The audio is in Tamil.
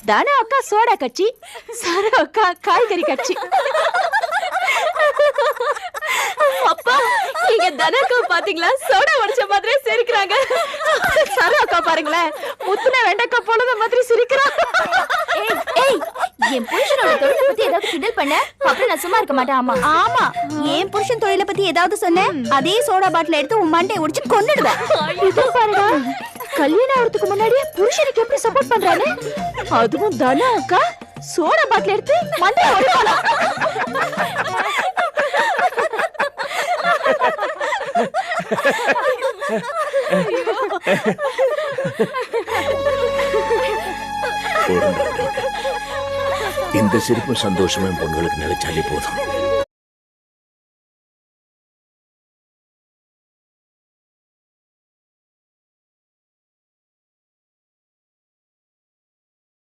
தானா அக்கா சோடா கட்சி, சாரா அக்கா காய்கறி கட்சி. அப்பா இங்க தனக்கா பாத்தீங்களா, சோடா உடைச்ச மாதிரியே சிரிக்கிறாங்க. சாரா அக்கா பாருங்களேன், முத்துன வெண்டைக்கா போலத மாதிரி சிரிக்கிறான். ஏய் என் புருஷனோட தொழிலை பத்தி ஏதாவது கிண்டல் பண்ண அப்புறம் நான் சும்மா இருக்க மாட்டேன். ஆமா ஆமா, என் புருஷன் தொழிலை பத்தி ஏதாவது சொன்னேன், அதே சோடா பாட்டில் எடுத்து உன் மண்டையை உடைச்சு கொன்னுடுவேன். இது பாருடா, கல்யாணம் ஆகிறதுக்கு முன்னாடியே புருஷனுக்கு எப்படி சப்போர்ட் பண்றானே, அதுவும் தானா அக்கா சோடா பாட்டில் எடுத்து மண்டையை உடைப்பாளா? இந்த சிரிப்பும் சந்தோஷமும் பொண்களுக்கு நிலைச்சாலே போதும்.